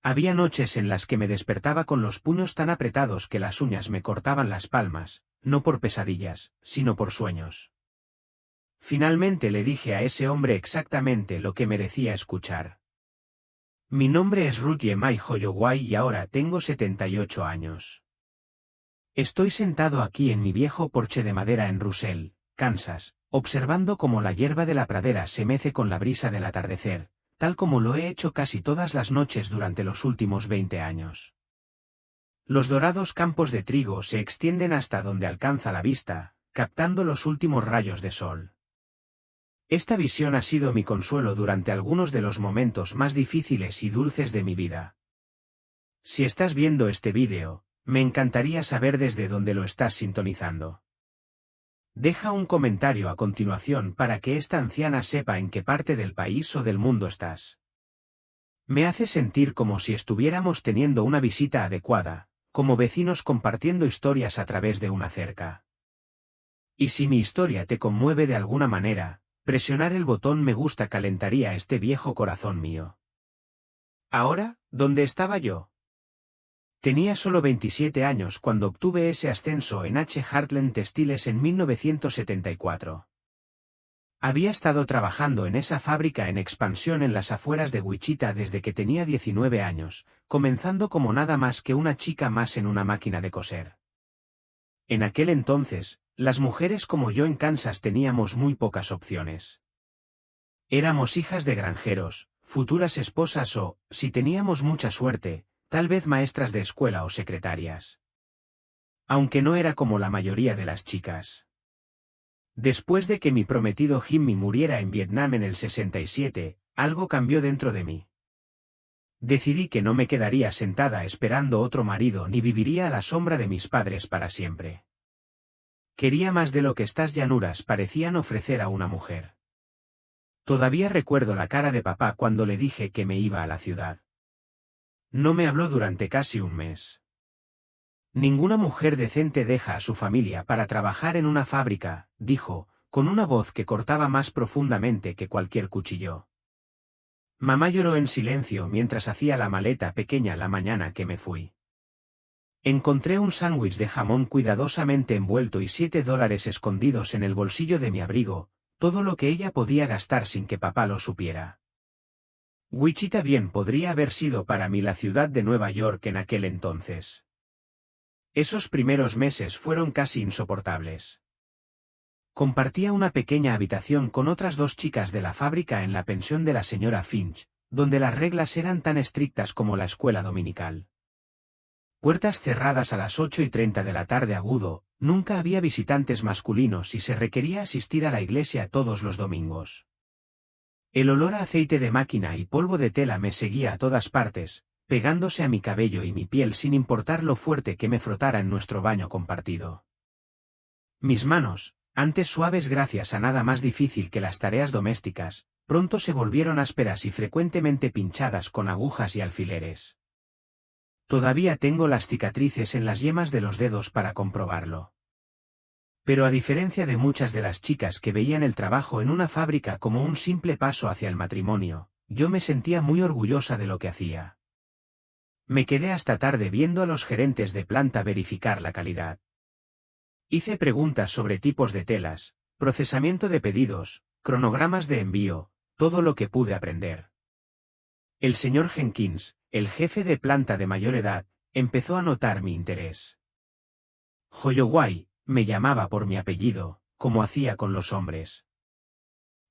Había noches en las que me despertaba con los puños tan apretados que las uñas me cortaban las palmas, no por pesadillas, sino por sueños. Finalmente le dije a ese hombre exactamente lo que merecía escuchar. Mi nombre es Ruth Yemai Hoyoway y ahora tengo 78 años. Estoy sentado aquí en mi viejo porche de madera en Russell, Kansas, observando cómo la hierba de la pradera se mece con la brisa del atardecer, tal como lo he hecho casi todas las noches durante los últimos 20 años. Los dorados campos de trigo se extienden hasta donde alcanza la vista, captando los últimos rayos de sol. Esta visión ha sido mi consuelo durante algunos de los momentos más difíciles y dulces de mi vida. Si estás viendo este vídeo, me encantaría saber desde dónde lo estás sintonizando. Deja un comentario a continuación para que esta anciana sepa en qué parte del país o del mundo estás. Me hace sentir como si estuviéramos teniendo una visita adecuada, como vecinos compartiendo historias a través de una cerca. Y si mi historia te conmueve de alguna manera, presionar el botón me gusta calentaría este viejo corazón mío. Ahora, ¿dónde estaba yo? Tenía solo 27 años cuando obtuve ese ascenso en H. Heartland Textiles en 1974. Había estado trabajando en esa fábrica en expansión en las afueras de Wichita desde que tenía 19 años, comenzando como nada más que una chica más en una máquina de coser. En aquel entonces, las mujeres como yo en Kansas teníamos muy pocas opciones. Éramos hijas de granjeros, futuras esposas o, si teníamos mucha suerte, tal vez maestras de escuela o secretarias. Aunque no era como la mayoría de las chicas. Después de que mi prometido Jimmy muriera en Vietnam en el 67, algo cambió dentro de mí. Decidí que no me quedaría sentada esperando otro marido ni viviría a la sombra de mis padres para siempre. Quería más de lo que estas llanuras parecían ofrecer a una mujer. Todavía recuerdo la cara de papá cuando le dije que me iba a la ciudad. No me habló durante casi un mes. Ninguna mujer decente deja a su familia para trabajar en una fábrica, dijo, con una voz que cortaba más profundamente que cualquier cuchillo. Mamá lloró en silencio mientras hacía la maleta pequeña la mañana que me fui. Encontré un sándwich de jamón cuidadosamente envuelto y $7 escondidos en el bolsillo de mi abrigo, todo lo que ella podía gastar sin que papá lo supiera. Wichita bien podría haber sido para mí la ciudad de Nueva York en aquel entonces. Esos primeros meses fueron casi insoportables. Compartía una pequeña habitación con otras 2 chicas de la fábrica en la pensión de la señora Finch, donde las reglas eran tan estrictas como la escuela dominical. Puertas cerradas a las 8:30 de la tarde agudo, nunca había visitantes masculinos y se requería asistir a la iglesia todos los domingos. El olor a aceite de máquina y polvo de tela me seguía a todas partes, pegándose a mi cabello y mi piel sin importar lo fuerte que me frotara en nuestro baño compartido. Mis manos, antes suaves gracias a nada más difícil que las tareas domésticas, pronto se volvieron ásperas y frecuentemente pinchadas con agujas y alfileres. Todavía tengo las cicatrices en las yemas de los dedos para comprobarlo. Pero a diferencia de muchas de las chicas que veían el trabajo en una fábrica como un simple paso hacia el matrimonio, yo me sentía muy orgullosa de lo que hacía. Me quedé hasta tarde viendo a los gerentes de planta verificar la calidad. Hice preguntas sobre tipos de telas, procesamiento de pedidos, cronogramas de envío, todo lo que pude aprender. El señor Jenkins, el jefe de planta de mayor edad, empezó a notar mi interés. Hoyoway, me llamaba por mi apellido, como hacía con los hombres.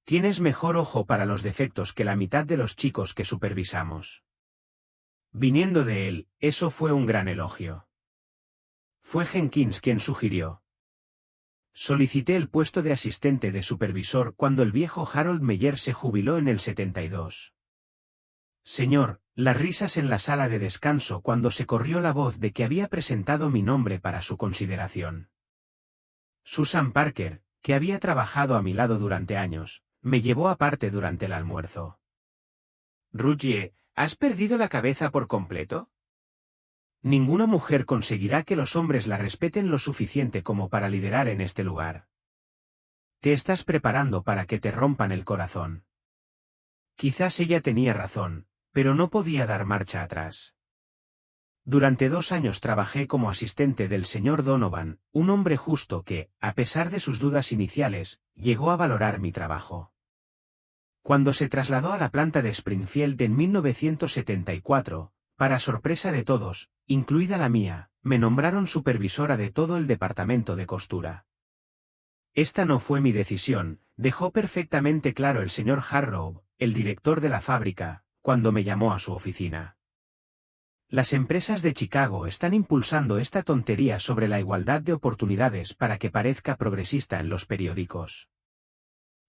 Tienes mejor ojo para los defectos que la mitad de los chicos que supervisamos. Viniendo de él, eso fue un gran elogio. Fue Jenkins quien sugirió. Solicité el puesto de asistente de supervisor cuando el viejo Harold Meyer se jubiló en el 72. Señor, las risas en la sala de descanso cuando se corrió la voz de que había presentado mi nombre para su consideración. Susan Parker, que había trabajado a mi lado durante años, me llevó aparte durante el almuerzo. Ruthie, ¿has perdido la cabeza por completo? Ninguna mujer conseguirá que los hombres la respeten lo suficiente como para liderar en este lugar. Te estás preparando para que te rompan el corazón. Quizás ella tenía razón, pero no podía dar marcha atrás. Durante 2 años trabajé como asistente del señor Donovan, un hombre justo que, a pesar de sus dudas iniciales, llegó a valorar mi trabajo. Cuando se trasladó a la planta de Springfield en 1974, para sorpresa de todos, incluida la mía, me nombraron supervisora de todo el departamento de costura. Esta no fue mi decisión, dejó perfectamente claro el señor Harrow, el director de la fábrica, cuando me llamó a su oficina. Las empresas de Chicago están impulsando esta tontería sobre la igualdad de oportunidades para que parezca progresista en los periódicos.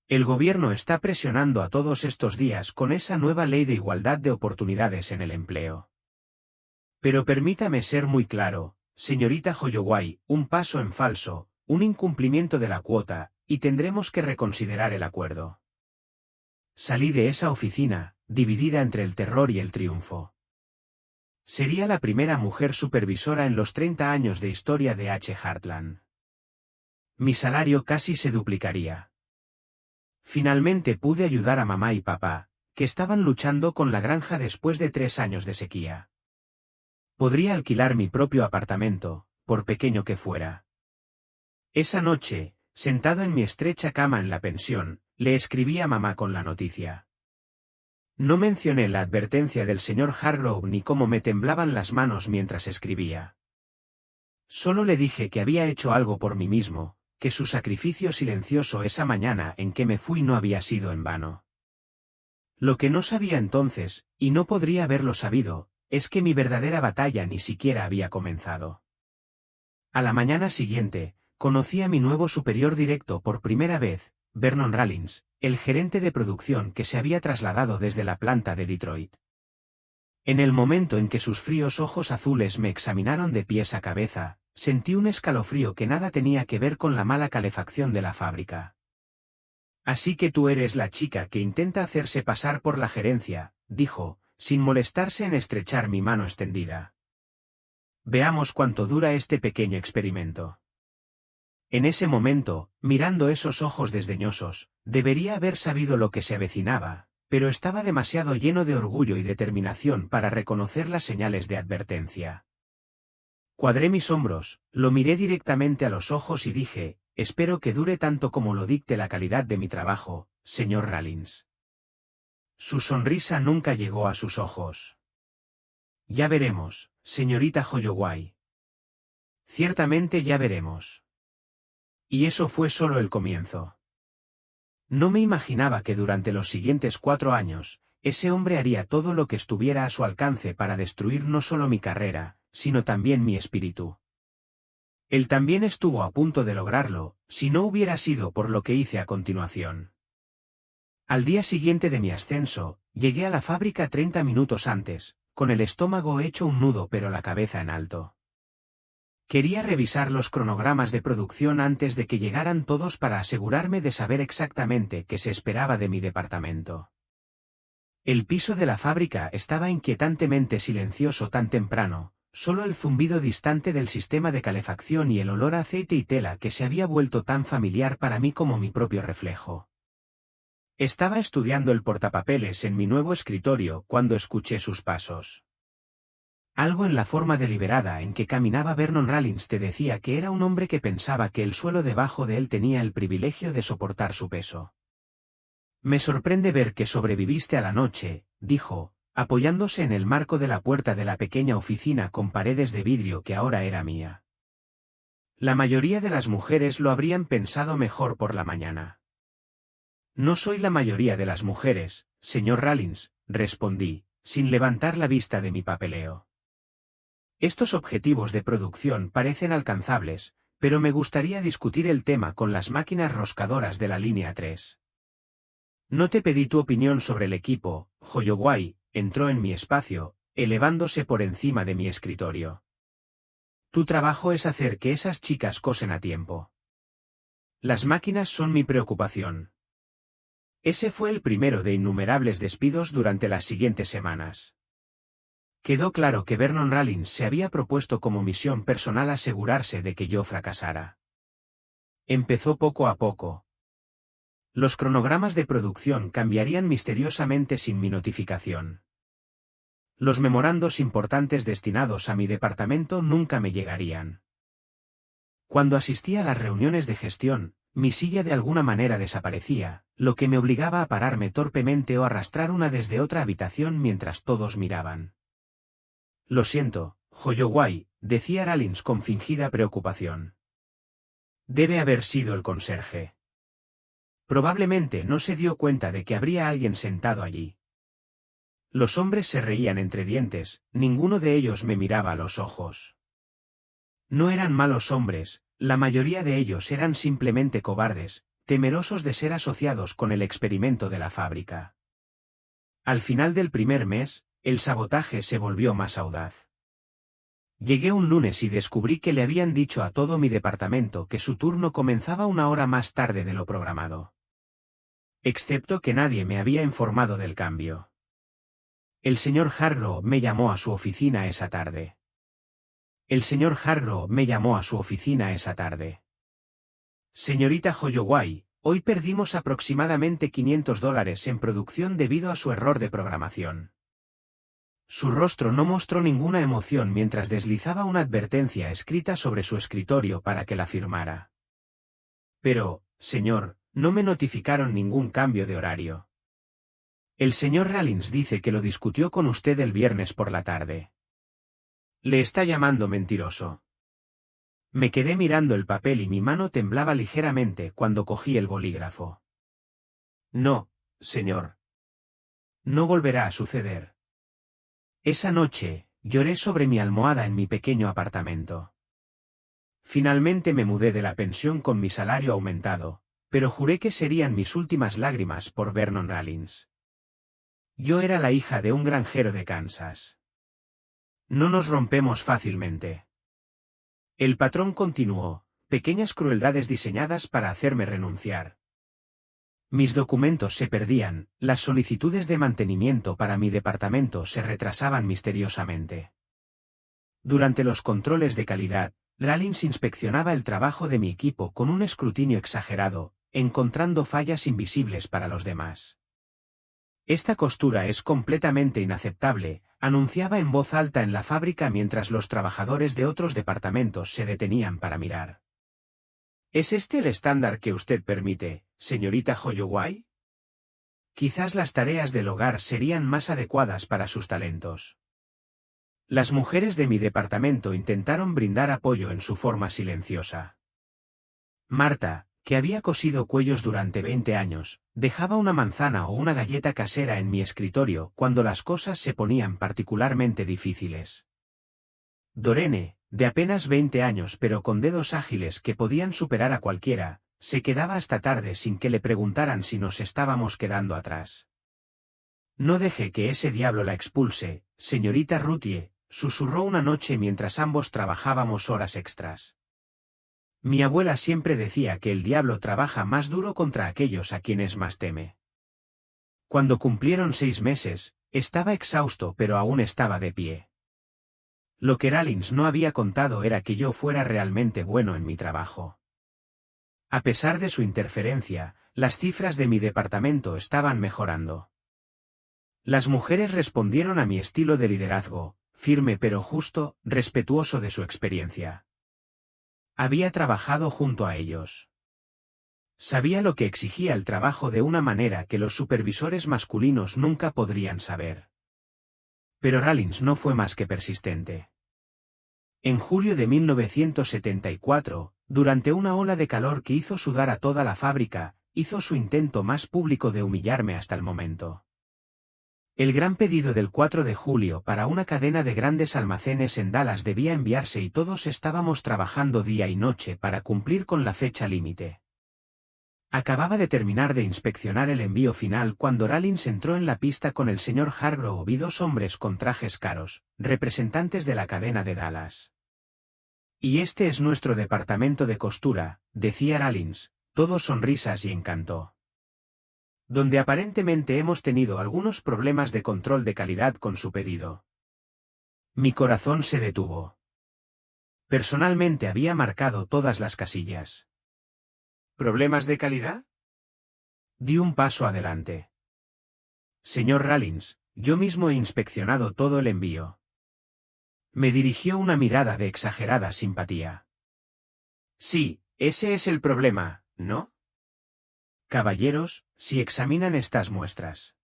El gobierno está presionando a todos estos días con esa nueva ley de igualdad de oportunidades en el empleo. Pero permítame ser muy claro, señorita Holloway, un paso en falso, un incumplimiento de la cuota, y tendremos que reconsiderar el acuerdo. Salí de esa oficina, dividida entre el terror y el triunfo. Sería la primera mujer supervisora en los 30 años de historia de H. Heartland. Mi salario casi se duplicaría. Finalmente pude ayudar a mamá y papá, que estaban luchando con la granja después de 3 años de sequía. Podría alquilar mi propio apartamento, por pequeño que fuera. Esa noche, sentado en mi estrecha cama en la pensión, le escribí a mamá con la noticia. No mencioné la advertencia del señor Hargrove ni cómo me temblaban las manos mientras escribía. Solo le dije que había hecho algo por mí mismo, que su sacrificio silencioso esa mañana en que me fui no había sido en vano. Lo que no sabía entonces, y no podría haberlo sabido, es que mi verdadera batalla ni siquiera había comenzado. A la mañana siguiente, conocí a mi nuevo superior directo por primera vez, Vernon Rollins, el gerente de producción que se había trasladado desde la planta de Detroit. En el momento en que sus fríos ojos azules me examinaron de pies a cabeza, sentí un escalofrío que nada tenía que ver con la mala calefacción de la fábrica. Así que tú eres la chica que intenta hacerse pasar por la gerencia, dijo, sin molestarse en estrechar mi mano extendida. Veamos cuánto dura este pequeño experimento. En ese momento, mirando esos ojos desdeñosos, debería haber sabido lo que se avecinaba, pero estaba demasiado lleno de orgullo y determinación para reconocer las señales de advertencia. Cuadré mis hombros, lo miré directamente a los ojos y dije, espero que dure tanto como lo dicte la calidad de mi trabajo, señor Rollins. Su sonrisa nunca llegó a sus ojos. Ya veremos, señorita Holloway. Ciertamente ya veremos. Y eso fue solo el comienzo. No me imaginaba que durante los siguientes 4 años, ese hombre haría todo lo que estuviera a su alcance para destruir no solo mi carrera, sino también mi espíritu. Él también estuvo a punto de lograrlo, si no hubiera sido por lo que hice a continuación. Al día siguiente de mi ascenso, llegué a la fábrica 30 minutos antes, con el estómago hecho un nudo pero la cabeza en alto. Quería revisar los cronogramas de producción antes de que llegaran todos para asegurarme de saber exactamente qué se esperaba de mi departamento. El piso de la fábrica estaba inquietantemente silencioso tan temprano, solo el zumbido distante del sistema de calefacción y el olor a aceite y tela que se había vuelto tan familiar para mí como mi propio reflejo. Estaba estudiando el portapapeles en mi nuevo escritorio cuando escuché sus pasos. Algo en la forma deliberada en que caminaba Vernon Rollins te decía que era un hombre que pensaba que el suelo debajo de él tenía el privilegio de soportar su peso. Me sorprende ver que sobreviviste a la noche, dijo, apoyándose en el marco de la puerta de la pequeña oficina con paredes de vidrio que ahora era mía. La mayoría de las mujeres lo habrían pensado mejor por la mañana. No soy la mayoría de las mujeres, señor Rollins, respondí, sin levantar la vista de mi papeleo. Estos objetivos de producción parecen alcanzables, pero me gustaría discutir el tema con las máquinas roscadoras de la línea 3. No te pedí tu opinión sobre el equipo, Holloway, entró en mi espacio, elevándose por encima de mi escritorio. Tu trabajo es hacer que esas chicas cosen a tiempo. Las máquinas son mi preocupación. Ese fue el primero de innumerables despidos durante las siguientes semanas. Quedó claro que Vernon Rollins se había propuesto como misión personal asegurarse de que yo fracasara. Empezó poco a poco. Los cronogramas de producción cambiarían misteriosamente sin mi notificación. Los memorandos importantes destinados a mi departamento nunca me llegarían. Cuando asistía a las reuniones de gestión, mi silla de alguna manera desaparecía, lo que me obligaba a pararme torpemente o arrastrar una desde otra habitación mientras todos miraban. Lo siento, Holloway, decía Rallins con fingida preocupación. Debe haber sido el conserje. Probablemente no se dio cuenta de que habría alguien sentado allí. Los hombres se reían entre dientes, ninguno de ellos me miraba a los ojos. No eran malos hombres, la mayoría de ellos eran simplemente cobardes, temerosos de ser asociados con el experimento de la fábrica. Al final del primer mes, el sabotaje se volvió más audaz. Llegué un lunes y descubrí que le habían dicho a todo mi departamento que su turno comenzaba 1 hora más tarde de lo programado. Excepto que nadie me había informado del cambio. El señor Hargrove me llamó a su oficina esa tarde. Señorita Holloway, hoy perdimos aproximadamente $500 en producción debido a su error de programación. Su rostro no mostró ninguna emoción mientras deslizaba una advertencia escrita sobre su escritorio para que la firmara. Pero, señor, no me notificaron ningún cambio de horario. El señor Rallins dice que lo discutió con usted el viernes por la tarde. Le está llamando mentiroso. Me quedé mirando el papel y mi mano temblaba ligeramente cuando cogí el bolígrafo. No, señor. No volverá a suceder. Esa noche, lloré sobre mi almohada en mi pequeño apartamento. Finalmente me mudé de la pensión con mi salario aumentado, pero juré que serían mis últimas lágrimas por Vernon Rallins. Yo era la hija de un granjero de Kansas. No nos rompemos fácilmente. El patrón continuó, pequeñas crueldades diseñadas para hacerme renunciar. Mis documentos se perdían, las solicitudes de mantenimiento para mi departamento se retrasaban misteriosamente. Durante los controles de calidad, Rallins inspeccionaba el trabajo de mi equipo con un escrutinio exagerado, encontrando fallas invisibles para los demás. Esta costura es completamente inaceptable, anunciaba en voz alta en la fábrica mientras los trabajadores de otros departamentos se detenían para mirar. ¿Es este el estándar que usted permite, señorita Holloway? Quizás las tareas del hogar serían más adecuadas para sus talentos. Las mujeres de mi departamento intentaron brindar apoyo en su forma silenciosa. Marta, que había cosido cuellos durante 20 años, dejaba una manzana o una galleta casera en mi escritorio cuando las cosas se ponían particularmente difíciles. Dorene, de apenas 20 años pero con dedos ágiles que podían superar a cualquiera, se quedaba hasta tarde sin que le preguntaran si nos estábamos quedando atrás. No deje que ese diablo la expulse, señorita Routhier, susurró una noche mientras ambos trabajábamos horas extras. Mi abuela siempre decía que el diablo trabaja más duro contra aquellos a quienes más teme. Cuando cumplieron 6 meses, estaba exhausto pero aún estaba de pie. Lo que Rallins no había contado era que yo fuera realmente bueno en mi trabajo. A pesar de su interferencia, las cifras de mi departamento estaban mejorando. Las mujeres respondieron a mi estilo de liderazgo, firme pero justo, respetuoso de su experiencia. Había trabajado junto a ellos. Sabía lo que exigía el trabajo de una manera que los supervisores masculinos nunca podrían saber. Pero Rallins no fue más que persistente. En julio de 1974, durante una ola de calor que hizo sudar a toda la fábrica, hizo su intento más público de humillarme hasta el momento. El gran pedido del 4 de julio para una cadena de grandes almacenes en Dallas debía enviarse y todos estábamos trabajando día y noche para cumplir con la fecha límite. Acababa de terminar de inspeccionar el envío final cuando Rallins entró en la pista con el señor Hargrove y 2 hombres con trajes caros, representantes de la cadena de Dallas. Y este es nuestro departamento de costura, decía Rallins, todo sonrisas y encanto. Donde aparentemente hemos tenido algunos problemas de control de calidad con su pedido. Mi corazón se detuvo. Personalmente había marcado todas las casillas. ¿Problemas de calidad? Di un paso adelante. Señor Rallins, yo mismo he inspeccionado todo el envío. Me dirigió una mirada de exagerada simpatía. Sí, ese es el problema, ¿no? Caballeros, si examinan estas muestras.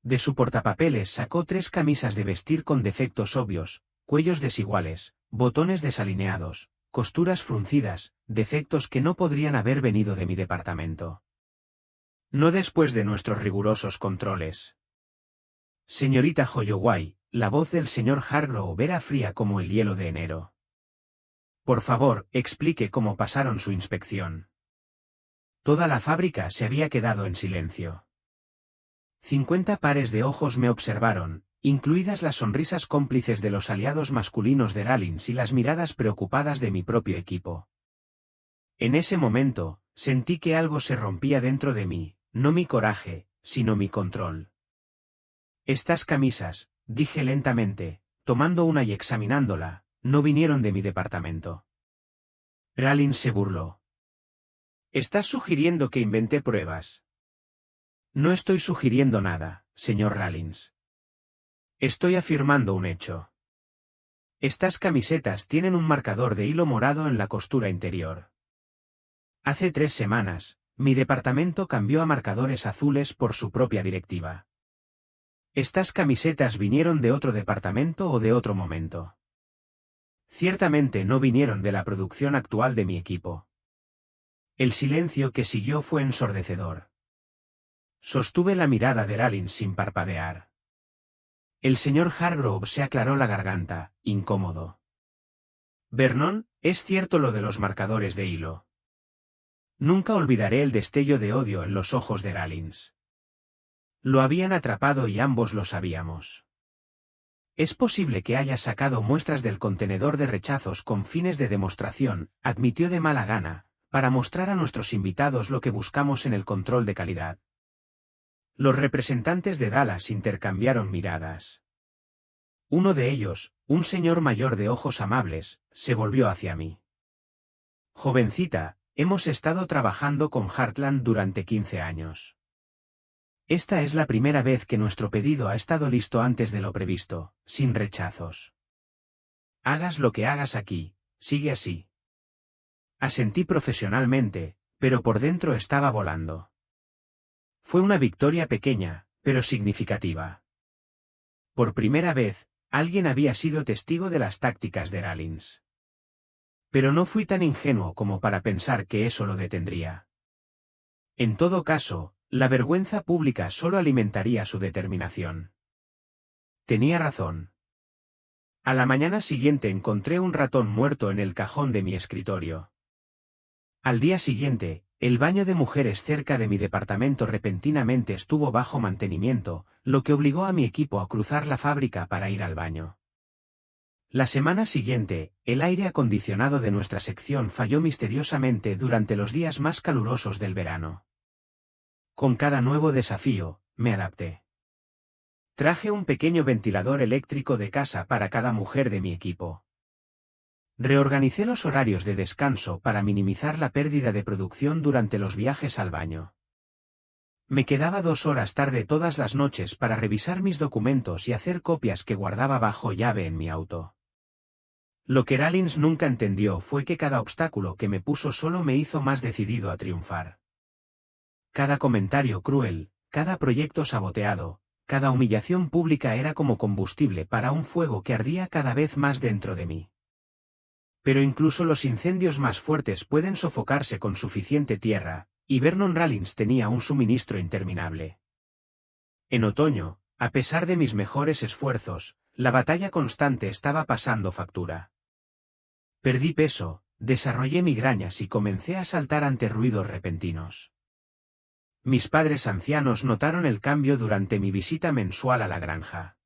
De su portapapeles sacó 3 camisas de vestir con defectos obvios, cuellos desiguales, botones desalineados, costuras fruncidas, defectos que no podrían haber venido de mi departamento. No después de nuestros rigurosos controles. Señorita Holloway, la voz del señor Hargrove era fría como el hielo de enero. Por favor, explique cómo pasaron su inspección. Toda la fábrica se había quedado en silencio. 50 pares de ojos me observaron, incluidas las sonrisas cómplices de los aliados masculinos de Rallins y las miradas preocupadas de mi propio equipo. En ese momento, sentí que algo se rompía dentro de mí, no mi coraje, sino mi control. Estas camisas, dije lentamente, tomando una y examinándola, no vinieron de mi departamento. Rallins se burló. ¿Estás sugiriendo que inventé pruebas? No estoy sugiriendo nada, señor Rallins. Estoy afirmando un hecho. Estas camisetas tienen un marcador de hilo morado en la costura interior. Hace 3 semanas, mi departamento cambió a marcadores azules por su propia directiva. Estas camisetas vinieron de otro departamento o de otro momento. Ciertamente no vinieron de la producción actual de mi equipo. El silencio que siguió fue ensordecedor. Sostuve la mirada de Rallins sin parpadear. El señor Hargrove se aclaró la garganta, incómodo. Vernon, es cierto lo de los marcadores de hilo. Nunca olvidaré el destello de odio en los ojos de Rallins. Lo habían atrapado y ambos lo sabíamos. Es posible que haya sacado muestras del contenedor de rechazos con fines de demostración, admitió de mala gana, para mostrar a nuestros invitados lo que buscamos en el control de calidad. Los representantes de Dallas intercambiaron miradas. Uno de ellos, un señor mayor de ojos amables, se volvió hacia mí. Jovencita, hemos estado trabajando con Heartland durante 15 años. Esta es la primera vez que nuestro pedido ha estado listo antes de lo previsto, sin rechazos. Hagas lo que hagas aquí, sigue así. Asentí profesionalmente, pero por dentro estaba volando. Fue una victoria pequeña, pero significativa. Por primera vez, alguien había sido testigo de las tácticas de Rallins. Pero no fui tan ingenuo como para pensar que eso lo detendría. En todo caso, la vergüenza pública solo alimentaría su determinación. Tenía razón. A la mañana siguiente encontré un ratón muerto en el cajón de mi escritorio. Al día siguiente, el baño de mujeres cerca de mi departamento repentinamente estuvo bajo mantenimiento, lo que obligó a mi equipo a cruzar la fábrica para ir al baño. La semana siguiente, el aire acondicionado de nuestra sección falló misteriosamente durante los días más calurosos del verano. Con cada nuevo desafío, me adapté. Traje un pequeño ventilador eléctrico de casa para cada mujer de mi equipo. Reorganicé los horarios de descanso para minimizar la pérdida de producción durante los viajes al baño. Me quedaba 2 horas tarde todas las noches para revisar mis documentos y hacer copias que guardaba bajo llave en mi auto. Lo que Rallins nunca entendió fue que cada obstáculo que me puso solo me hizo más decidido a triunfar. Cada comentario cruel, cada proyecto saboteado, cada humillación pública era como combustible para un fuego que ardía cada vez más dentro de mí. Pero incluso los incendios más fuertes pueden sofocarse con suficiente tierra, y Vernon Rallins tenía un suministro interminable. En otoño, a pesar de mis mejores esfuerzos, la batalla constante estaba pasando factura. Perdí peso, desarrollé migrañas y comencé a saltar ante ruidos repentinos. Mis padres ancianos notaron el cambio durante mi visita mensual a la granja.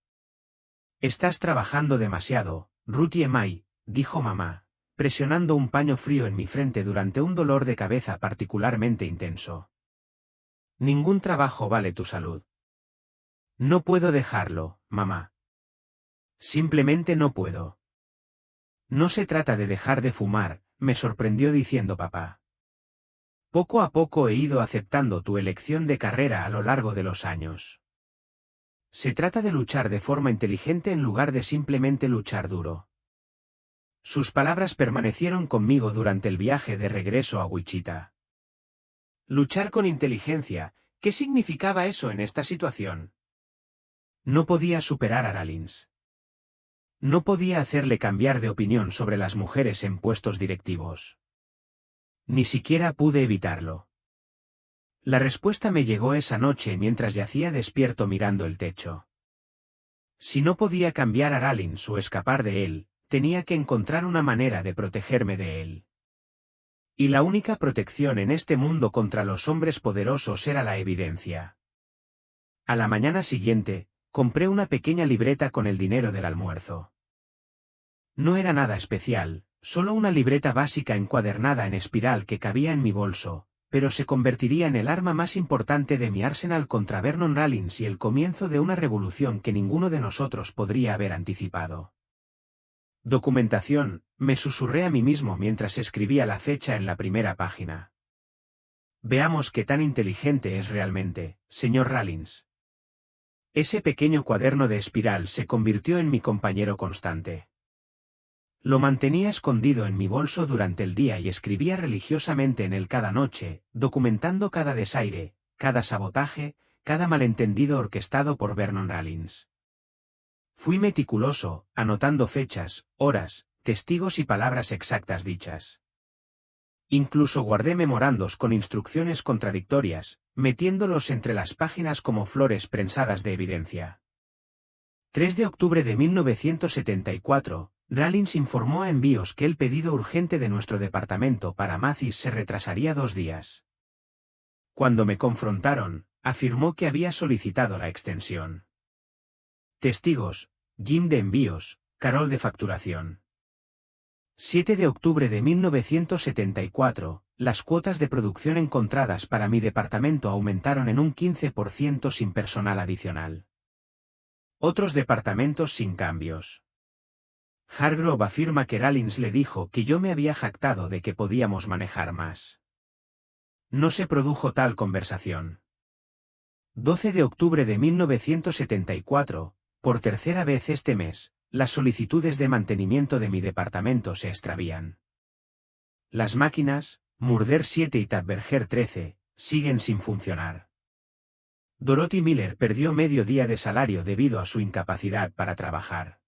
«Estás trabajando demasiado, Ruthie May», dijo mamá, presionando un paño frío en mi frente durante un dolor de cabeza particularmente intenso. «Ningún trabajo vale tu salud». «No puedo dejarlo, mamá. Simplemente no puedo». «No se trata de dejar de fumar», me sorprendió diciendo papá. «Poco a poco he ido aceptando tu elección de carrera a lo largo de los años». Se trata de luchar de forma inteligente en lugar de simplemente luchar duro. Sus palabras permanecieron conmigo durante el viaje de regreso a Wichita. Luchar con inteligencia, ¿qué significaba eso en esta situación? No podía superar a Rollins. No podía hacerle cambiar de opinión sobre las mujeres en puestos directivos. Ni siquiera pude evitarlo. La respuesta me llegó esa noche mientras yacía despierto mirando el techo. Si no podía cambiar a Rollins o escapar de él, tenía que encontrar una manera de protegerme de él. Y la única protección en este mundo contra los hombres poderosos era la evidencia. A la mañana siguiente, compré una pequeña libreta con el dinero del almuerzo. No era nada especial, solo una libreta básica encuadernada en espiral que cabía en mi bolso, pero se convertiría en el arma más importante de mi arsenal contra Vernon Rollins y el comienzo de una revolución que ninguno de nosotros podría haber anticipado. Documentación, me susurré a mí mismo mientras escribía la fecha en la primera página. Veamos qué tan inteligente es realmente, señor Rollins. Ese pequeño cuaderno de espiral se convirtió en mi compañero constante. Lo mantenía escondido en mi bolso durante el día y escribía religiosamente en él cada noche, documentando cada desaire, cada sabotaje, cada malentendido orquestado por Vernon Rollins. Fui meticuloso, anotando fechas, horas, testigos y palabras exactas dichas. Incluso guardé memorandos con instrucciones contradictorias, metiéndolos entre las páginas como flores prensadas de evidencia. 3 de octubre de 1974, Rollins informó a envíos que el pedido urgente de nuestro departamento para Mathis se retrasaría 2 días. Cuando me confrontaron, afirmó que había solicitado la extensión. Testigos: Jim de envíos, Carol de facturación. 7 de octubre de 1974, las cuotas de producción encontradas para mi departamento aumentaron en un 15% sin personal adicional. Otros departamentos sin cambios. Hargrove afirma que Rollins le dijo que yo me había jactado de que podíamos manejar más. No se produjo tal conversación. 12 de octubre de 1974, por tercera vez este mes, las solicitudes de mantenimiento de mi departamento se extravían. Las máquinas, Murder 7 y Tabberger 13, siguen sin funcionar. Dorothy Miller perdió medio día de salario debido a su incapacidad para trabajar.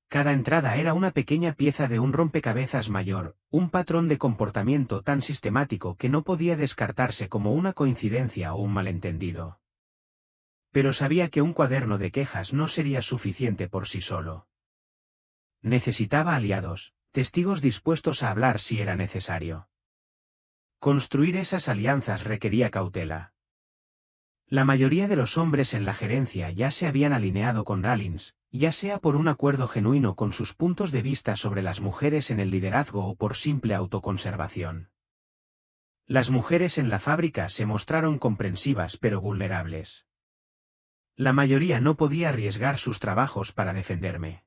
Cada entrada era una pequeña pieza de un rompecabezas mayor, un patrón de comportamiento tan sistemático que no podía descartarse como una coincidencia o un malentendido. Pero sabía que un cuaderno de quejas no sería suficiente por sí solo. Necesitaba aliados, testigos dispuestos a hablar si era necesario. Construir esas alianzas requería cautela. La mayoría de los hombres en la gerencia ya se habían alineado con Rollins, ya sea por un acuerdo genuino con sus puntos de vista sobre las mujeres en el liderazgo o por simple autoconservación. Las mujeres en la fábrica se mostraron comprensivas pero vulnerables. La mayoría no podía arriesgar sus trabajos para defenderme.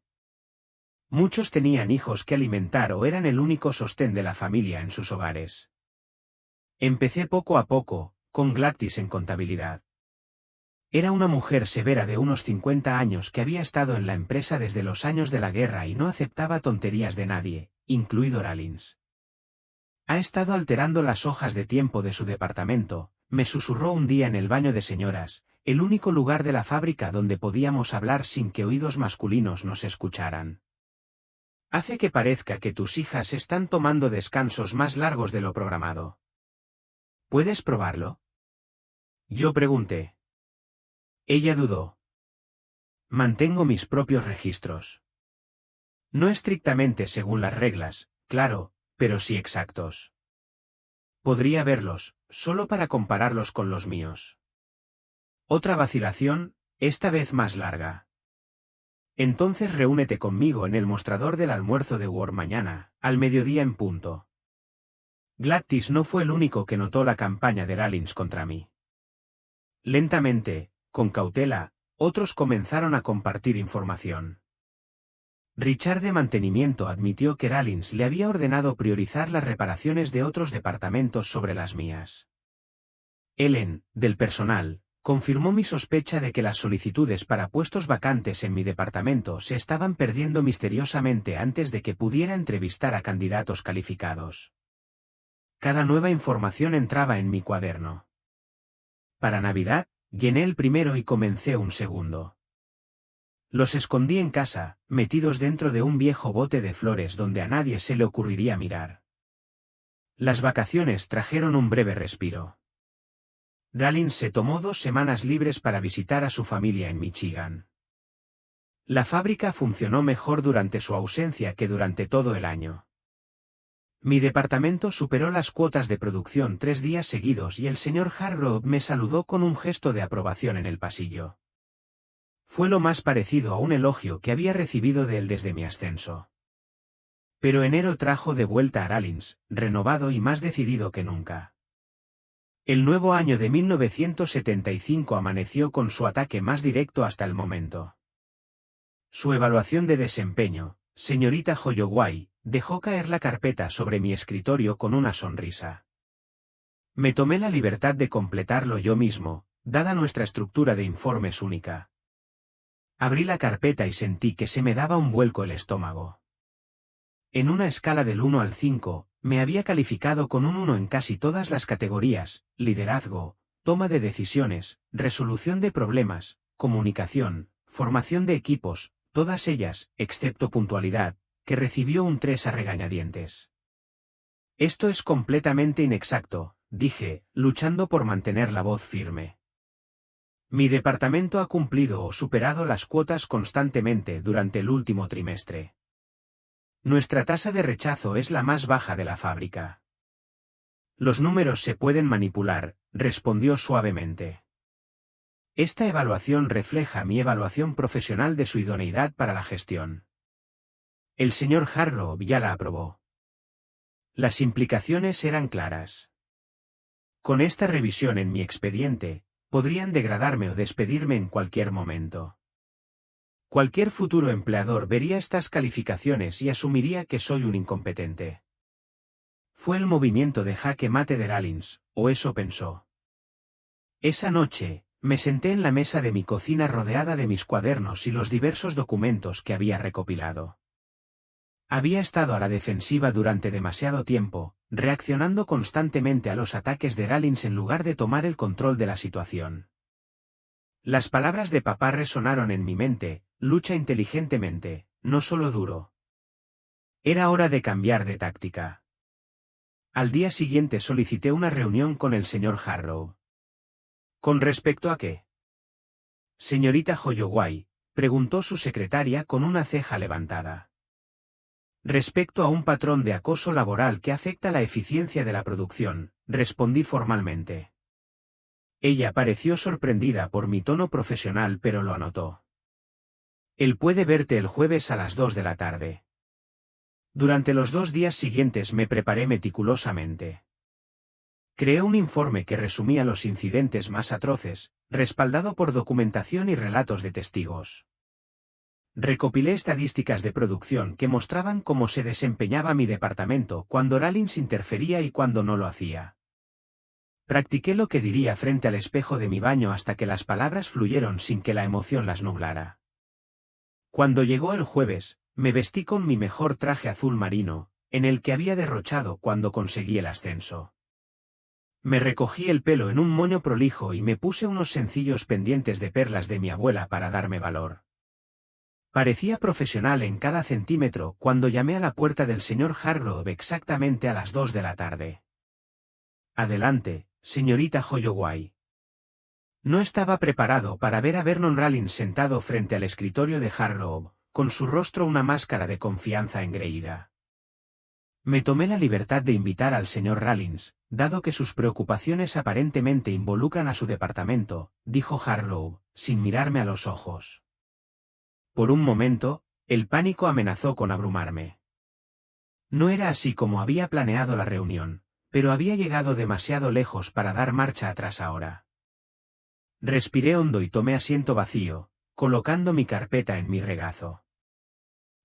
Muchos tenían hijos que alimentar o eran el único sostén de la familia en sus hogares. Empecé poco a poco, con Gladys en contabilidad. Era una mujer severa de unos 50 años que había estado en la empresa desde los años de la guerra y no aceptaba tonterías de nadie, incluido Rollins. Ha estado alterando las hojas de tiempo de su departamento, me susurró un día en el baño de señoras, el único lugar de la fábrica donde podíamos hablar sin que oídos masculinos nos escucharan. Hace que parezca que tus hijas están tomando descansos más largos de lo programado. ¿Puedes probarlo? Yo pregunté. Ella dudó. Mantengo mis propios registros. No estrictamente según las reglas, claro, pero sí exactos. Podría verlos, solo para compararlos con los míos. Otra vacilación, esta vez más larga. Entonces reúnete conmigo en el mostrador del almuerzo de Ward mañana, al mediodía en punto. Gladys no fue el único que notó la campaña de Rollins contra mí. Lentamente, con cautela, otros comenzaron a compartir información. Richard de mantenimiento admitió que Rollins le había ordenado priorizar las reparaciones de otros departamentos sobre las mías. Ellen, del personal, Confirmó mi sospecha de que las solicitudes para puestos vacantes en mi departamento se estaban perdiendo misteriosamente antes de que pudiera entrevistar a candidatos calificados. Cada nueva información entraba en mi cuaderno. Para Navidad, llené el primero y comencé un segundo. Los escondí en casa, metidos dentro de un viejo bote de flores donde a nadie se le ocurriría mirar. Las vacaciones trajeron un breve respiro. Rollins se tomó 2 semanas libres para visitar a su familia en Michigan. La fábrica funcionó mejor durante su ausencia que durante todo el año. Mi departamento superó las cuotas de producción 3 días seguidos y el señor Hargrove me saludó con un gesto de aprobación en el pasillo. Fue lo más parecido a un elogio que había recibido de él desde mi ascenso. Pero enero trajo de vuelta a Rollins, renovado y más decidido que nunca. El nuevo año de 1975 amaneció con su ataque más directo hasta el momento. Su evaluación de desempeño, señorita Holloway, dejó caer la carpeta sobre mi escritorio con una sonrisa. Me tomé la libertad de completarlo yo mismo, dada nuestra estructura de informes única. Abrí la carpeta y sentí que se me daba un vuelco el estómago. En una escala del 1 al 5, me había calificado con un 1 en casi todas las categorías: liderazgo, toma de decisiones, resolución de problemas, comunicación, formación de equipos, todas ellas, excepto puntualidad, que recibió un 3 a regañadientes. Esto es completamente inexacto, dije, luchando por mantener la voz firme. Mi departamento ha cumplido o superado las cuotas constantemente durante el último trimestre. Nuestra tasa de rechazo es la más baja de la fábrica. Los números se pueden manipular, respondió suavemente. Esta evaluación refleja mi evaluación profesional de su idoneidad para la gestión. El señor Hargrove ya la aprobó. Las implicaciones eran claras. Con esta revisión en mi expediente, podrían degradarme o despedirme en cualquier momento. Cualquier futuro empleador vería estas calificaciones y asumiría que soy un incompetente. Fue el movimiento de jaque mate de Rollins, o eso pensó. Esa noche, me senté en la mesa de mi cocina rodeada de mis cuadernos y los diversos documentos que había recopilado. Había estado a la defensiva durante demasiado tiempo, reaccionando constantemente a los ataques de Rollins en lugar de tomar el control de la situación. Las palabras de papá resonaron en mi mente: lucha inteligentemente, no solo duro. Era hora de cambiar de táctica. Al día siguiente solicité una reunión con el señor Hargrove. ¿Con respecto a qué? Señorita Holloway, preguntó su secretaria con una ceja levantada. Respecto a un patrón de acoso laboral que afecta la eficiencia de la producción, respondí formalmente. Ella pareció sorprendida por mi tono profesional, pero lo anotó. Él puede verte el jueves a las 2 de la tarde. Durante los 2 días siguientes me preparé meticulosamente. Creé un informe que resumía los incidentes más atroces, respaldado por documentación y relatos de testigos. Recopilé estadísticas de producción que mostraban cómo se desempeñaba mi departamento cuando Rollins interfería y cuando no lo hacía. Practiqué lo que diría frente al espejo de mi baño hasta que las palabras fluyeron sin que la emoción las nublara. Cuando llegó el jueves, me vestí con mi mejor traje azul marino, en el que había derrochado cuando conseguí el ascenso. Me recogí el pelo en un moño prolijo y me puse unos sencillos pendientes de perlas de mi abuela para darme valor. Parecía profesional en cada centímetro cuando llamé a la puerta del señor Hargrove exactamente a las 2 de la tarde. Adelante, señorita Holloway. No estaba preparado para ver a Vernon Rollins sentado frente al escritorio de Hargrove, con su rostro una máscara de confianza engreída. Me tomé la libertad de invitar al señor Rollins, dado que sus preocupaciones aparentemente involucran a su departamento, dijo Hargrove, sin mirarme a los ojos. Por un momento, el pánico amenazó con abrumarme. No era así como había planeado la reunión, pero había llegado demasiado lejos para dar marcha atrás ahora. Respiré hondo y tomé asiento vacío, colocando mi carpeta en mi regazo.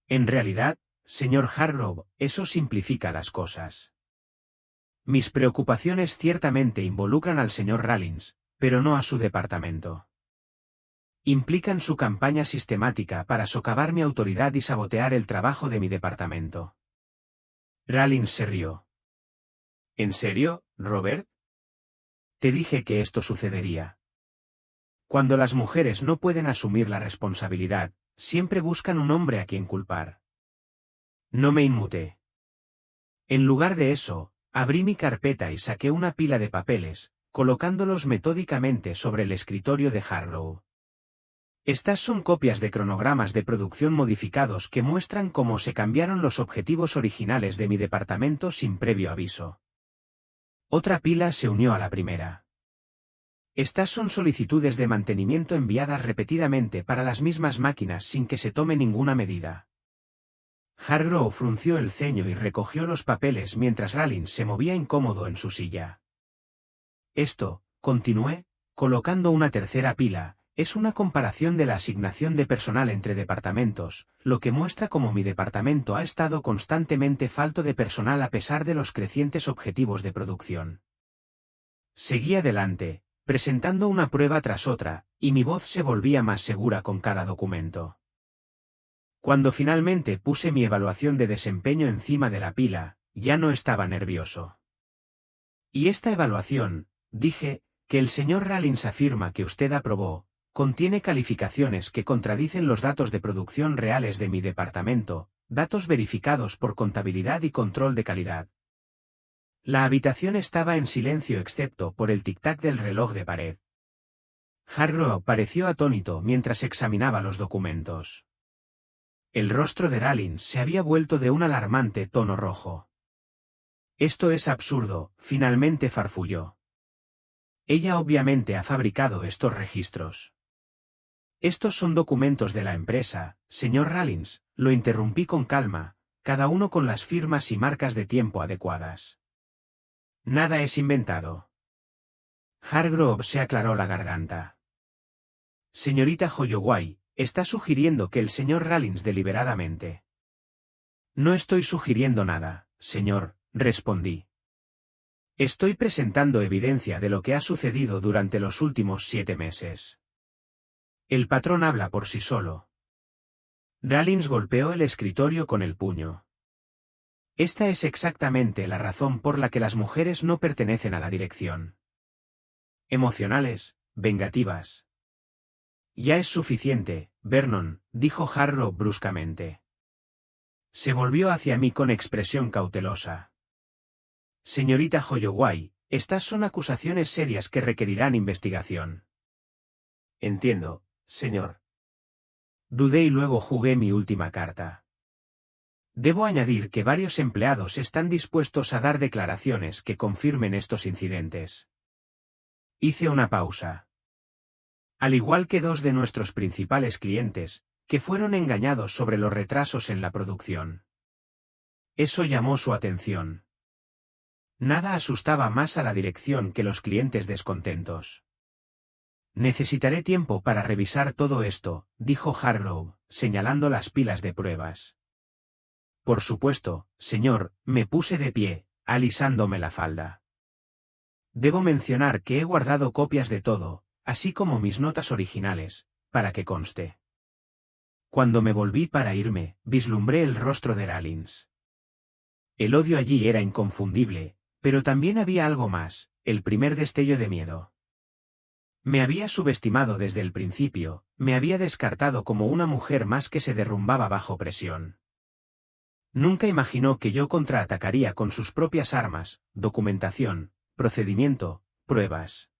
En realidad, señor Hargrove, eso simplifica las cosas. Mis preocupaciones ciertamente involucran al señor Rollins, pero no a su departamento. Implican su campaña sistemática para socavar mi autoridad y sabotear el trabajo de mi departamento. Rallins se rió. ¿En serio, Robert? Te dije que esto sucedería. Cuando las mujeres no pueden asumir la responsabilidad, siempre buscan un hombre a quien culpar. No me inmuté. En lugar de eso, abrí mi carpeta y saqué una pila de papeles, colocándolos metódicamente sobre el escritorio de Harlow. Estas son copias de cronogramas de producción modificados que muestran cómo se cambiaron los objetivos originales de mi departamento sin previo aviso. Otra pila se unió a la primera. Estas son solicitudes de mantenimiento enviadas repetidamente para las mismas máquinas sin que se tome ninguna medida. Hargrove frunció el ceño y recogió los papeles mientras Rallins se movía incómodo en su silla. Esto, continué, colocando una tercera pila, es una comparación de la asignación de personal entre departamentos, lo que muestra cómo mi departamento ha estado constantemente falto de personal a pesar de los crecientes objetivos de producción. Seguí adelante, presentando una prueba tras otra, y mi voz se volvía más segura con cada documento. Cuando finalmente puse mi evaluación de desempeño encima de la pila, ya no estaba nervioso. Y esta evaluación, dije, que el señor Rallins afirma que usted aprobó, contiene calificaciones que contradicen los datos de producción reales de mi departamento, datos verificados por contabilidad y control de calidad. La habitación estaba en silencio excepto por el tic-tac del reloj de pared. Hargrove pareció atónito mientras examinaba los documentos. El rostro de Rallins se había vuelto de un alarmante tono rojo. Esto es absurdo, finalmente farfulló. Ella obviamente ha fabricado estos registros. Estos son documentos de la empresa, señor Rallins, lo interrumpí con calma, cada uno con las firmas y marcas de tiempo adecuadas. Nada es inventado. Hargrove se aclaró la garganta. Señorita Holloway, está sugiriendo que el señor Rallins deliberadamente. No estoy sugiriendo nada, señor, respondí. Estoy presentando evidencia de lo que ha sucedido durante los últimos 7 meses. El patrón habla por sí solo. Rallins golpeó el escritorio con el puño. Esta es exactamente la razón por la que las mujeres no pertenecen a la dirección. Emocionales, vengativas. Ya es suficiente, Vernon, dijo Hargrove bruscamente. Se volvió hacia mí con expresión cautelosa. Señorita Holloway, estas son acusaciones serias que requerirán investigación. Entiendo, señor. Dudé y luego jugué mi última carta. Debo añadir que varios empleados están dispuestos a dar declaraciones que confirmen estos incidentes. Hice una pausa. Al igual que 2 de nuestros principales clientes, que fueron engañados sobre los retrasos en la producción. Eso llamó su atención. Nada asustaba más a la dirección que los clientes descontentos. Necesitaré tiempo para revisar todo esto, dijo Hargrove, señalando las pilas de pruebas. Por supuesto, señor, me puse de pie, alisándome la falda. Debo mencionar que he guardado copias de todo, así como mis notas originales, para que conste. Cuando me volví para irme, vislumbré el rostro de Rallins. El odio allí era inconfundible, pero también había algo más, el primer destello de miedo. Me había subestimado desde el principio, me había descartado como una mujer más que se derrumbaba bajo presión. Nunca imaginó que yo contraatacaría con sus propias armas, documentación, procedimiento, pruebas.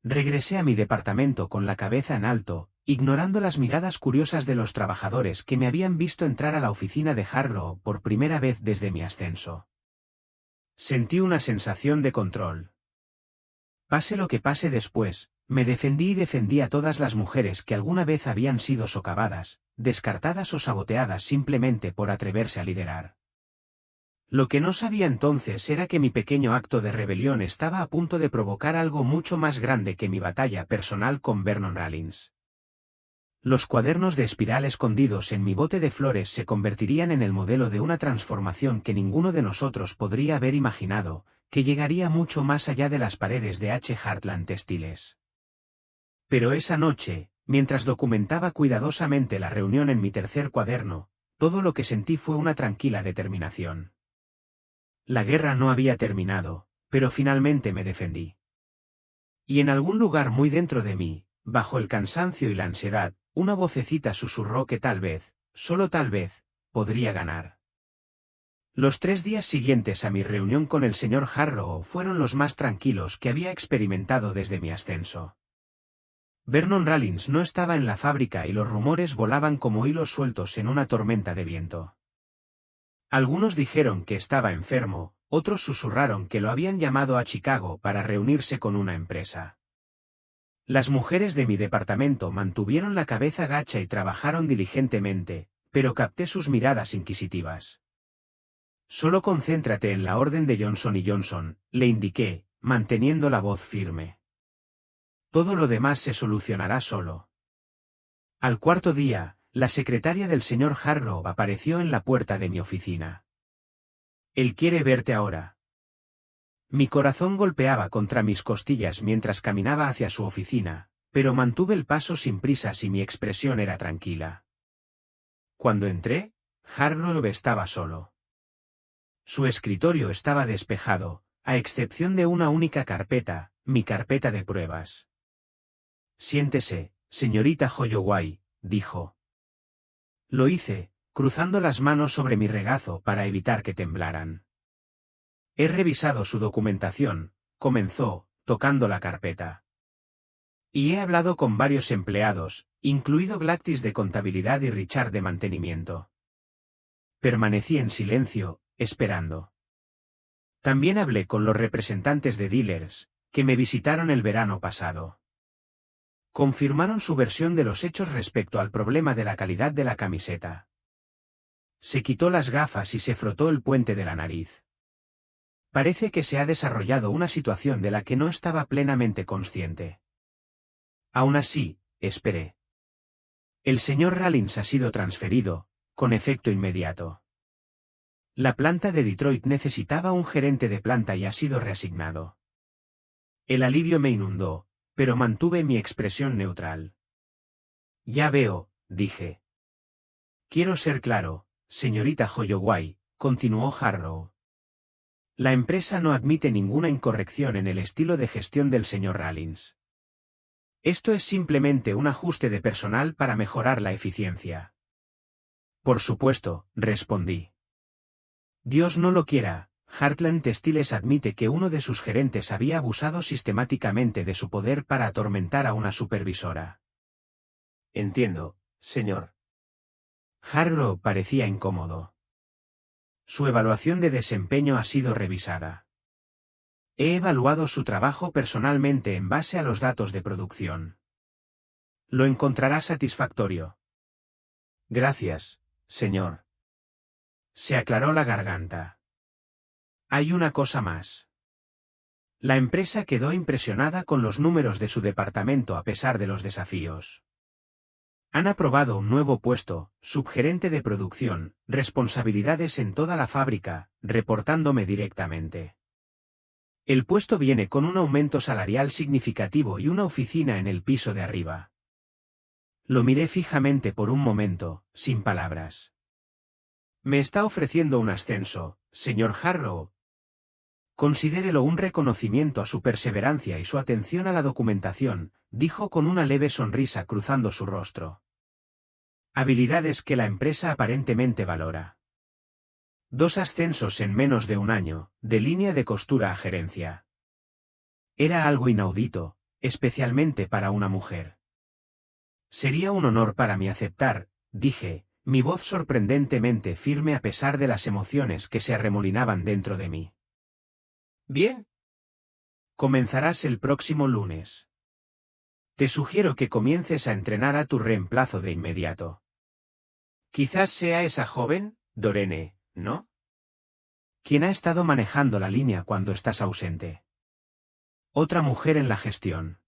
Regresé a mi departamento con la cabeza en alto, ignorando las miradas curiosas de los trabajadores que me habían visto entrar a la oficina de Hargrove por primera vez desde mi ascenso. Sentí una sensación de control. Pase lo que pase después, me defendí y defendí a todas las mujeres que alguna vez habían sido socavadas, descartadas o saboteadas simplemente por atreverse a liderar. Lo que no sabía entonces era que mi pequeño acto de rebelión estaba a punto de provocar algo mucho más grande que mi batalla personal con Vernon Rallins. Los cuadernos de espiral escondidos en mi bote de flores se convertirían en el modelo de una transformación que ninguno de nosotros podría haber imaginado, que llegaría mucho más allá de las paredes de H. Heartland Textiles. Pero esa noche, mientras documentaba cuidadosamente la reunión en mi tercer cuaderno, todo lo que sentí fue una tranquila determinación. La guerra no había terminado, pero finalmente me defendí. Y en algún lugar muy dentro de mí, bajo el cansancio y la ansiedad, una vocecita susurró que tal vez, solo tal vez, podría ganar. Los 3 días siguientes a mi reunión con el señor Harrow fueron los más tranquilos que había experimentado desde mi ascenso. Vernon Rollins no estaba en la fábrica y los rumores volaban como hilos sueltos en una tormenta de viento. Algunos dijeron que estaba enfermo, otros susurraron que lo habían llamado a Chicago para reunirse con una empresa. Las mujeres de mi departamento mantuvieron la cabeza gacha y trabajaron diligentemente, pero capté sus miradas inquisitivas. Solo concéntrate en la orden de Johnson & Johnson, le indiqué, manteniendo la voz firme. Todo lo demás se solucionará solo. Al cuarto día, la secretaria del señor Harrow apareció en la puerta de mi oficina. Él quiere verte ahora. Mi corazón golpeaba contra mis costillas mientras caminaba hacia su oficina, pero mantuve el paso sin prisas y mi expresión era tranquila. Cuando entré, Harrow estaba solo. Su escritorio estaba despejado, a excepción de una única carpeta, mi carpeta de pruebas. Siéntese, señorita Holloway, dijo. Lo hice, cruzando las manos sobre mi regazo para evitar que temblaran. He revisado su documentación, comenzó, tocando la carpeta. Y he hablado con varios empleados, incluido Glactis de contabilidad y Richard de mantenimiento. Permanecí en silencio, esperando. También hablé con los representantes de dealers, que me visitaron el verano pasado. Confirmaron su versión de los hechos respecto al problema de la calidad de la camiseta. Se quitó las gafas y se frotó el puente de la nariz. Parece que se ha desarrollado una situación de la que no estaba plenamente consciente. Aún así, esperé. El señor Rollins ha sido transferido, con efecto inmediato. La planta de Detroit necesitaba un gerente de planta y ha sido reasignado. El alivio me inundó, pero mantuve mi expresión neutral. Ya veo, dije. Quiero ser claro, señorita Holloway, continuó Harrow. La empresa no admite ninguna incorrección en el estilo de gestión del señor Rollins. Esto es simplemente un ajuste de personal para mejorar la eficiencia. Por supuesto, respondí. Dios no lo quiera. Heartland Textiles admite que uno de sus gerentes había abusado sistemáticamente de su poder para atormentar a una supervisora. Entiendo, señor. Harrow parecía incómodo. Su evaluación de desempeño ha sido revisada. He evaluado su trabajo personalmente en base a los datos de producción. Lo encontrará satisfactorio. Gracias, señor. Se aclaró la garganta. Hay una cosa más. La empresa quedó impresionada con los números de su departamento a pesar de los desafíos. Han aprobado un nuevo puesto, subgerente de producción, responsabilidades en toda la fábrica, reportándome directamente. El puesto viene con un aumento salarial significativo y una oficina en el piso de arriba. Lo miré fijamente por un momento, sin palabras. Me está ofreciendo un ascenso, señor Harrow. Considérelo un reconocimiento a su perseverancia y su atención a la documentación, dijo con una leve sonrisa cruzando su rostro. Habilidades que la empresa aparentemente valora. 2 ascensos en menos de un año, de línea de costura a gerencia. Era algo inaudito, especialmente para una mujer. Sería un honor para mí aceptar, dije, mi voz sorprendentemente firme a pesar de las emociones que se arremolinaban dentro de mí. Bien. Comenzarás el próximo lunes. Te sugiero que comiences a entrenar a tu reemplazo de inmediato. Quizás sea esa joven, Dorene, ¿no? ¿Quién ha estado manejando la línea cuando estás ausente? Otra mujer en la gestión.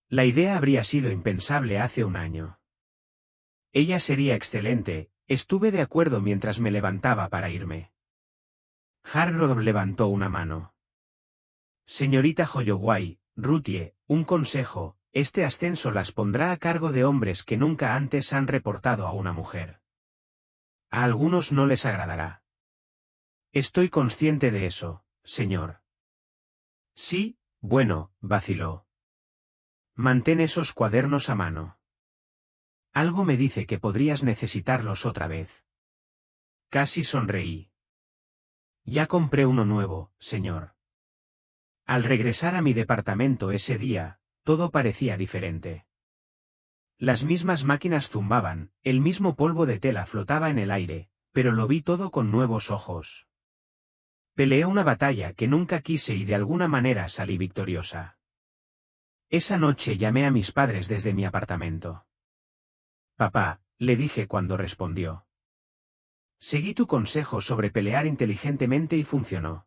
La idea habría sido impensable hace un año. Ella sería excelente, estuve de acuerdo mientras me levantaba para irme. Harrow levantó una mano. Señorita Holloway, Ruthie, un consejo, este ascenso las pondrá a cargo de hombres que nunca antes han reportado a una mujer. A algunos no les agradará. Estoy consciente de eso, señor. Sí, bueno, vaciló. Mantén esos cuadernos a mano. Algo me dice que podrías necesitarlos otra vez. Casi sonreí. Ya compré uno nuevo, señor. Al regresar a mi departamento ese día, todo parecía diferente. Las mismas máquinas zumbaban, el mismo polvo de tela flotaba en el aire, pero lo vi todo con nuevos ojos. Peleé una batalla que nunca quise y de alguna manera salí victoriosa. Esa noche llamé a mis padres desde mi apartamento. Papá, le dije cuando respondió. Seguí tu consejo sobre pelear inteligentemente y funcionó.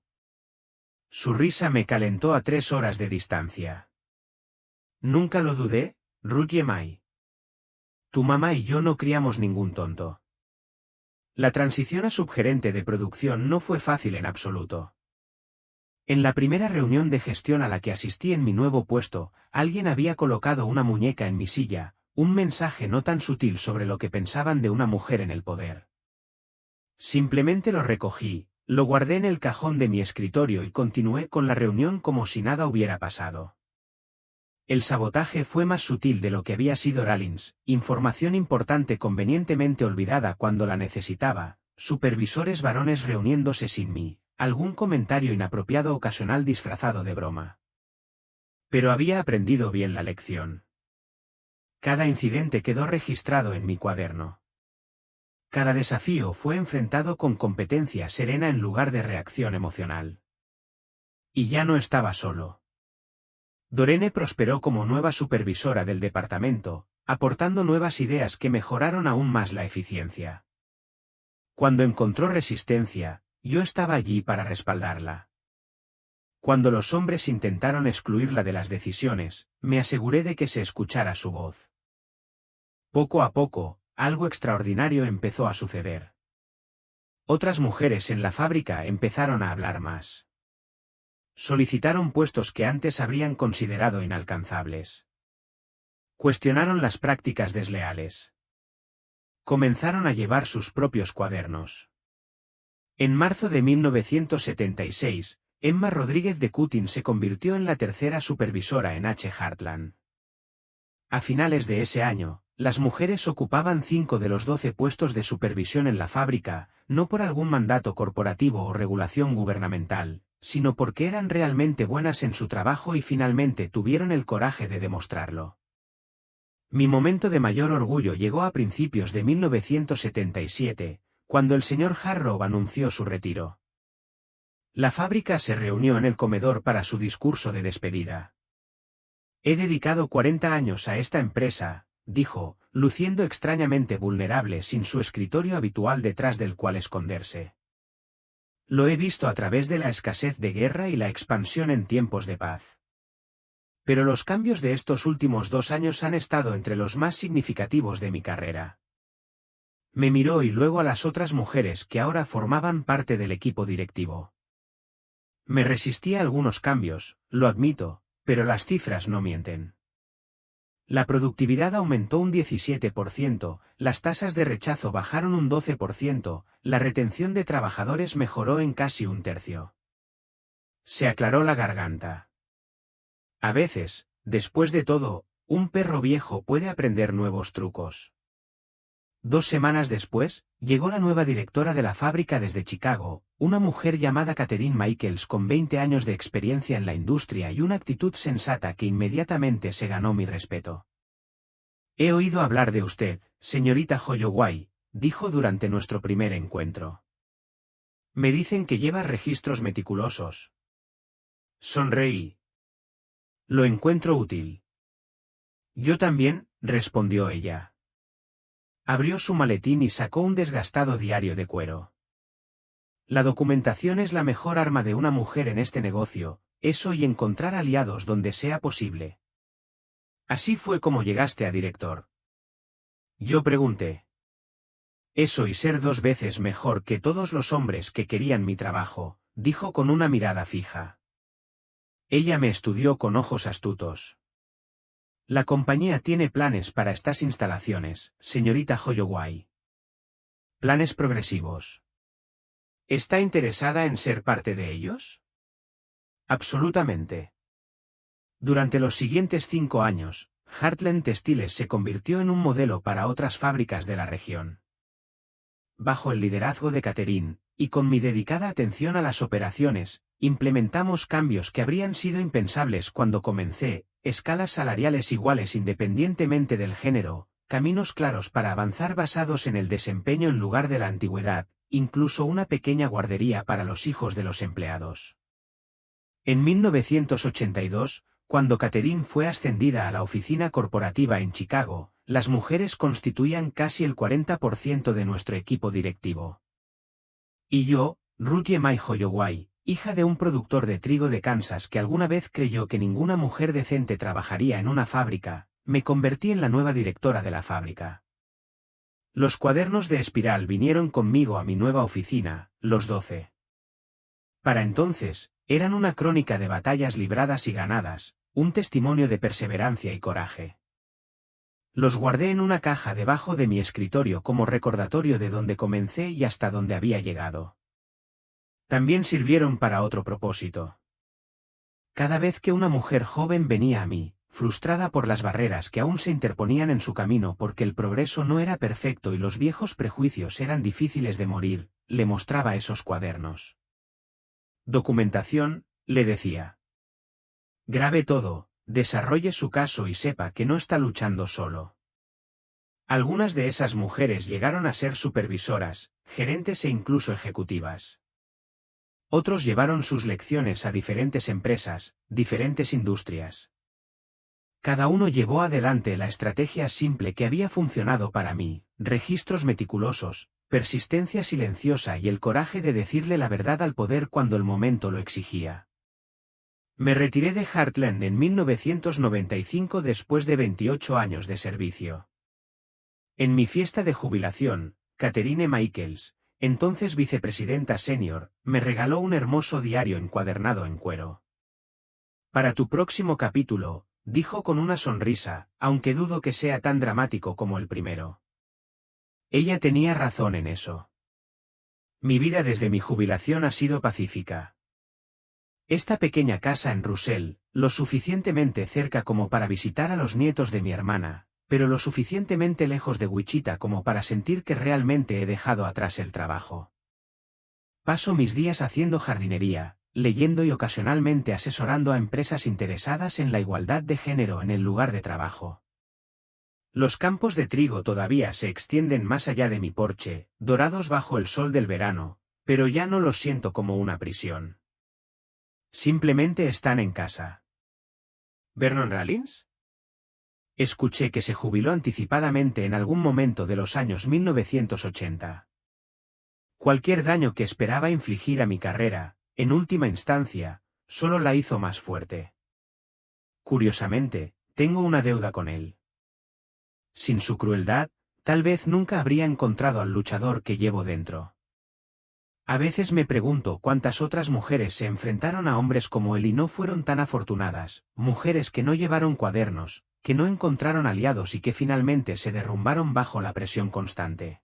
Su risa me calentó a 3 horas de distancia. Nunca lo dudé, Ruthie May. Tu mamá y yo no criamos ningún tonto. La transición a subgerente de producción no fue fácil en absoluto. En la primera reunión de gestión a la que asistí en mi nuevo puesto, alguien había colocado una muñeca en mi silla, un mensaje no tan sutil sobre lo que pensaban de una mujer en el poder. Simplemente lo recogí, lo guardé en el cajón de mi escritorio y continué con la reunión como si nada hubiera pasado. El sabotaje fue más sutil de lo que había sido Rallins, información importante convenientemente olvidada cuando la necesitaba, supervisores varones reuniéndose sin mí, algún comentario inapropiado ocasional disfrazado de broma. Pero había aprendido bien la lección. Cada incidente quedó registrado en mi cuaderno. Cada desafío fue enfrentado con competencia serena en lugar de reacción emocional. Y ya no estaba solo. Dorene prosperó como nueva supervisora del departamento, aportando nuevas ideas que mejoraron aún más la eficiencia. Cuando encontró resistencia, yo estaba allí para respaldarla. Cuando los hombres intentaron excluirla de las decisiones, me aseguré de que se escuchara su voz. Poco a poco, algo extraordinario empezó a suceder. Otras mujeres en la fábrica empezaron a hablar más. Solicitaron puestos que antes habrían considerado inalcanzables. Cuestionaron las prácticas desleales. Comenzaron a llevar sus propios cuadernos. En marzo de 1976, Emma Rodríguez de Cutin se convirtió en la tercera supervisora en H. Heartland. A finales de ese año, las mujeres ocupaban 5 de los 12 puestos de supervisión en la fábrica, no por algún mandato corporativo o regulación gubernamental, sino porque eran realmente buenas en su trabajo y finalmente tuvieron el coraje de demostrarlo. Mi momento de mayor orgullo llegó a principios de 1977, cuando el señor Harrow anunció su retiro. La fábrica se reunió en el comedor para su discurso de despedida. He dedicado 40 años a esta empresa, dijo, luciendo extrañamente vulnerable sin su escritorio habitual detrás del cual esconderse. Lo he visto a través de la escasez de guerra y la expansión en tiempos de paz. Pero los cambios de estos últimos 2 años han estado entre los más significativos de mi carrera. Me miró y luego a las otras mujeres que ahora formaban parte del equipo directivo. Me resistí a algunos cambios, lo admito, pero las cifras no mienten. La productividad aumentó un 17%, las tasas de rechazo bajaron un 12%, la retención de trabajadores mejoró en casi un tercio. Se aclaró la garganta. A veces, después de todo, un perro viejo puede aprender nuevos trucos. 2 semanas después, llegó la nueva directora de la fábrica desde Chicago, una mujer llamada Catherine Michaels con 20 años de experiencia en la industria y una actitud sensata que inmediatamente se ganó mi respeto. He oído hablar de usted, señorita Holloway, dijo durante nuestro primer encuentro. Me dicen que lleva registros meticulosos. Sonreí. Lo encuentro útil. Yo también, respondió ella. Abrió su maletín y sacó un desgastado diario de cuero. La documentación es la mejor arma de una mujer en este negocio, eso y encontrar aliados donde sea posible. Así fue como llegaste a director. Yo pregunté. Eso y ser 2 veces mejor que todos los hombres que querían mi trabajo, dijo con una mirada fija. Ella me estudió con ojos astutos. La compañía tiene planes para estas instalaciones, señorita Holloway. Planes progresivos. ¿Está interesada en ser parte de ellos? Absolutamente. Durante los siguientes 5 años, Heartland Textiles se convirtió en un modelo para otras fábricas de la región. Bajo el liderazgo de Catherine, y con mi dedicada atención a las operaciones, implementamos cambios que habrían sido impensables cuando comencé, escalas salariales iguales independientemente del género, caminos claros para avanzar basados en el desempeño en lugar de la antigüedad, incluso una pequeña guardería para los hijos de los empleados. En 1982, cuando Catherine fue ascendida a la oficina corporativa en Chicago, las mujeres constituían casi el 40% de nuestro equipo directivo. Y yo, Ruthie Mae Holloway, hija de un productor de trigo de Kansas que alguna vez creyó que ninguna mujer decente trabajaría en una fábrica, me convertí en la nueva directora de la fábrica. Los cuadernos de espiral vinieron conmigo a mi nueva oficina, los 12. Para entonces, eran una crónica de batallas libradas y ganadas, un testimonio de perseverancia y coraje. Los guardé en una caja debajo de mi escritorio como recordatorio de dónde comencé y hasta dónde había llegado. También sirvieron para otro propósito. Cada vez que una mujer joven venía a mí, frustrada por las barreras que aún se interponían en su camino porque el progreso no era perfecto y los viejos prejuicios eran difíciles de morir, le mostraba esos cuadernos. Documentación, le decía. Grabe todo, desarrolle su caso y sepa que no está luchando solo. Algunas de esas mujeres llegaron a ser supervisoras, gerentes e incluso ejecutivas. Otros llevaron sus lecciones a diferentes empresas, diferentes industrias. Cada uno llevó adelante la estrategia simple que había funcionado para mí, registros meticulosos, persistencia silenciosa y el coraje de decirle la verdad al poder cuando el momento lo exigía. Me retiré de Heartland en 1995 después de 28 años de servicio. En mi fiesta de jubilación, Catherine Michaels, entonces vicepresidenta senior, me regaló un hermoso diario encuadernado en cuero. Para tu próximo capítulo, dijo con una sonrisa, aunque dudo que sea tan dramático como el primero. Ella tenía razón en eso. Mi vida desde mi jubilación ha sido pacífica. Esta pequeña casa en Russell, lo suficientemente cerca como para visitar a los nietos de mi hermana, pero lo suficientemente lejos de Wichita como para sentir que realmente he dejado atrás el trabajo. Paso mis días haciendo jardinería, leyendo y ocasionalmente asesorando a empresas interesadas en la igualdad de género en el lugar de trabajo. Los campos de trigo todavía se extienden más allá de mi porche, dorados bajo el sol del verano, pero ya no los siento como una prisión. Simplemente están en casa. ¿Vernon Rollins? Escuché que se jubiló anticipadamente en algún momento de los años 1980. Cualquier daño que esperaba infligir a mi carrera, en última instancia, solo la hizo más fuerte. Curiosamente, tengo una deuda con él. Sin su crueldad, tal vez nunca habría encontrado al luchador que llevo dentro. A veces me pregunto cuántas otras mujeres se enfrentaron a hombres como él y no fueron tan afortunadas, mujeres que no llevaron cuadernos, que no encontraron aliados y que finalmente se derrumbaron bajo la presión constante.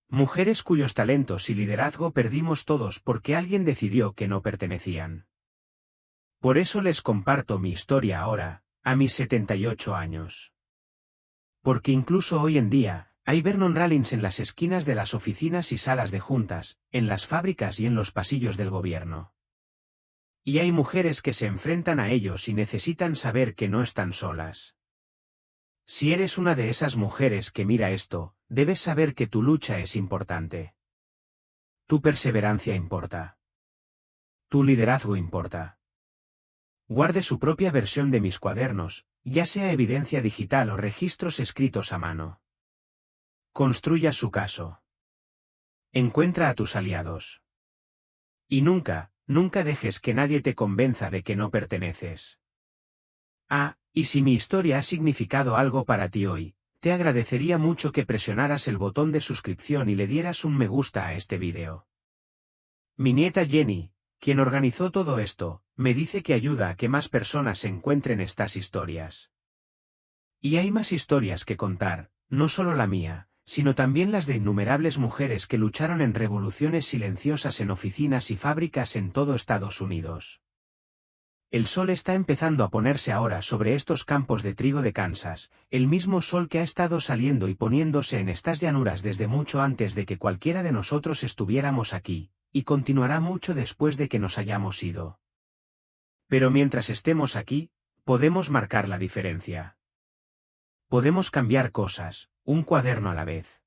Mujeres cuyos talentos y liderazgo perdimos todos porque alguien decidió que no pertenecían. Por eso les comparto mi historia ahora, a mis 78 años. Porque incluso hoy en día, hay Vernon Rollins en las esquinas de las oficinas y salas de juntas, en las fábricas y en los pasillos del gobierno. Y hay mujeres que se enfrentan a ellos y necesitan saber que no están solas. Si eres una de esas mujeres que mira esto, debes saber que tu lucha es importante. Tu perseverancia importa. Tu liderazgo importa. Guarde su propia versión de mis cuadernos, ya sea evidencia digital o registros escritos a mano. Construya su caso. Encuentra a tus aliados. Y nunca, nunca dejes que nadie te convenza de que no perteneces. Ah, y si mi historia ha significado algo para ti hoy, te agradecería mucho que presionaras el botón de suscripción y le dieras un me gusta a este vídeo. Mi nieta Jenny, Quien organizó todo esto, me dice que ayuda a que más personas encuentren estas historias. Y hay más historias que contar, no solo la mía, sino también las de innumerables mujeres que lucharon en revoluciones silenciosas en oficinas y fábricas en todo Estados Unidos. El sol está empezando a ponerse ahora sobre estos campos de trigo de Kansas, el mismo sol que ha estado saliendo y poniéndose en estas llanuras desde mucho antes de que cualquiera de nosotros estuviéramos aquí, y continuará mucho después de que nos hayamos ido. Pero mientras estemos aquí, podemos marcar la diferencia. Podemos cambiar cosas, un cuaderno a la vez.